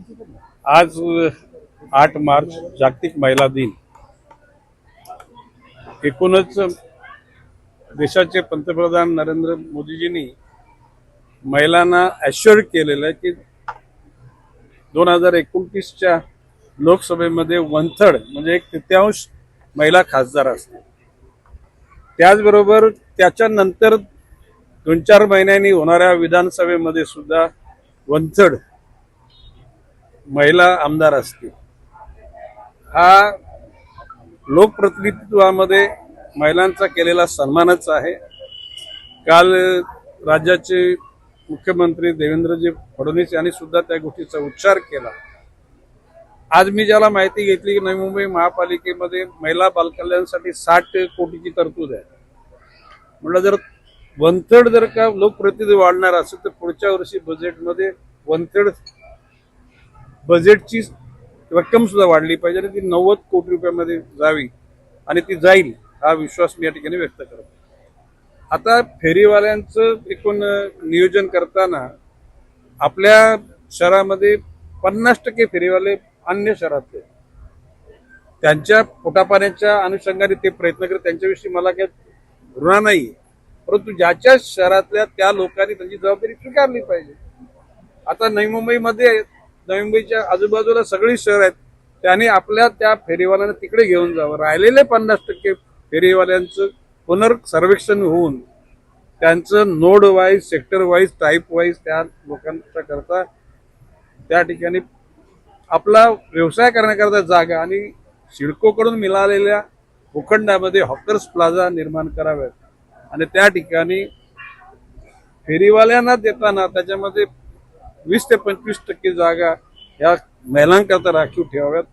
आज 8 मार्च जागतिक महिला दिन। एकूणच देशाचे पंतप्रधान नरेंद्र मोदीजींनी महिलांना ॲश्युअर केलेलं आहे की 2029च्या लोकसभेमध्ये 1/3 म्हणजे 1/3 महिला खासदार असतील। त्याचबरोबर त्याच्यानंतर 2-4 महिन्यांनी होणाऱ्या विधानसभेमध्ये सुद्धा 1/3 महिला आमदार असतील। हा लोकप्रतिनिधित्वामध्ये महिलांचा केलेला सन्मानच आहे। काल राज्याचे मुख्यमंत्री देवेंद्रजी फडणवीस यांनी सुद्धा त्या गोष्टीचा उच्चार केला। आज मी ज्याला माहिती घेतली की नवी मुंबई महापालिकेमध्ये महिला बालकल्याणासाठी 60 कोटीची तरतूद आहे। म्हटलं जर 1/3 जर का लोकप्रतिनिधी वाढणार असेल तर पुढच्या वर्षी बजेटमध्ये 1/3 बजेटची रक्कम सुद्धा वाढली पाहिजे आणि ती 90 कोटी रुपयामध्ये जावी आणि ती जाईल हा विश्वास मी या ठिकाणी व्यक्त करतो। आता फेरीवाल्यांचं एकूण नियोजन करताना आपल्या शहरामध्ये 50% फेरीवाले अन्य शहरातले, त्यांच्या पोटापाण्याच्या अनुषंगाने ते प्रयत्न करत, त्यांच्याविषयी मला काही ऋणा नाही, परंतु ज्याच्या शहरातल्या त्या लोकांनी त्यांची जबाबदारी स्वीकारली पाहिजे। आता नवी मुंबईच्या आजूबाजूला सगळी शहर आहेत, त्यांनी आपल्या त्या फेरीवाल्यांना तिकडे घेऊन जावं। राहिलेले 50% फेरीवाल्यांचं पुनर्सर्वेक्षण होऊन त्यांचं node wise, sector wise, type wise त्या लोकांच्या करता त्या ठिकाणी आपला व्यवसाय करण्याकरता जागा आणि सिडकोकडून मिळालेल्या भूखंडामध्ये हॉकर्स प्लाझा निर्माण कराव्यात आणि त्या ठिकाणी फेरीवाल्यांना देताना त्याच्यामध्ये 20 ते 25% जागा या महिलांकरता राखीव ठेवाव्यात।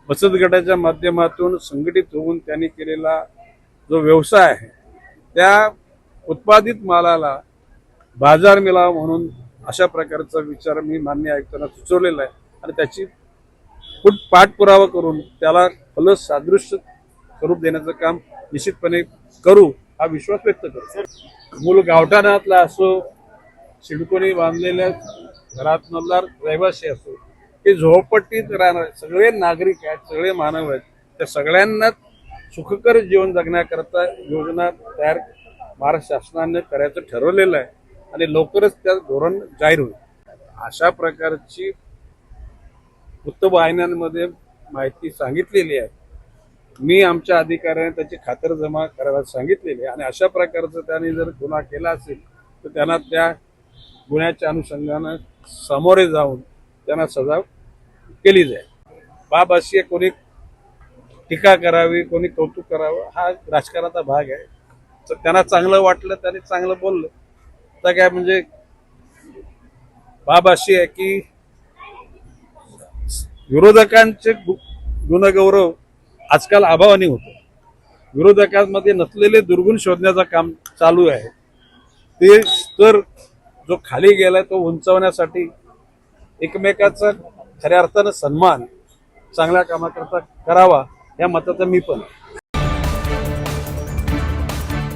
बचत गटाच्या माध्यमातून संघटित होऊन त्यांनी केलेला जो व्यवसाय आहे त्या उत्पादित मालाला बाजार मिळावा म्हणून अशा प्रकारचा विचार मी माननीय आयुक्तांना सुचवलेला आहे आणि त्याची पाठपुरावा करून त्याला फलसादृश्य स्वरूप देण्याचं काम निश्चितपणे करू हा विश्वास व्यक्त करतो। मूल गावठाणातला असो, सिडकोने बांधलेल्या घरातला रहिवासी असो, ते झोपडपट्टीत राहणारे सगळे नागरिक आहेत, सगळे मानव आहेत, त्या सगळ्यांना सुखकर जीवन जगण्याकरता योजना तयार महाराष्ट्र शासनाने करायचं ठरवलेलं आहे आणि लवकरच त्या धोरण जाहीर होईल। अशा प्रकारची वृत्तवाहिन्यांमध्ये माहिती सांगितलेली आहे। मी आमच्या अधिकाऱ्यांनी त्याची खातरजमा करायला सांगितलेली आहे आणि अशा प्रकारचं त्यांनी जर गुन्हा केला असेल तर त्यांना त्या गुन्ह्याच्या अनुषंगानं सामोरे जाऊन त्यांना सजा केली जाईल। बाब अशी कोणी टीका करावी, कोणी कौतुक करावं हा राजकारणाचा भाग आहे। तर त्यांना चांगलं वाटलं, त्यांनी चांगलं बोललं तर काय, म्हणजे बाब अशी आहे की विरोधकांचे गुणगौरव आजकाल अभावाने होतो। विरोधकांमध्ये नसलेले दुर्गुण शोधण्याचं काम चालू आहे। ते स्तर जो खाली गेलाय तो उंचावण्यासाठी एकमेकाचा खऱ्या अर्थानं सन्मान चांगल्या कामाकरता करावा या मताचा मी पण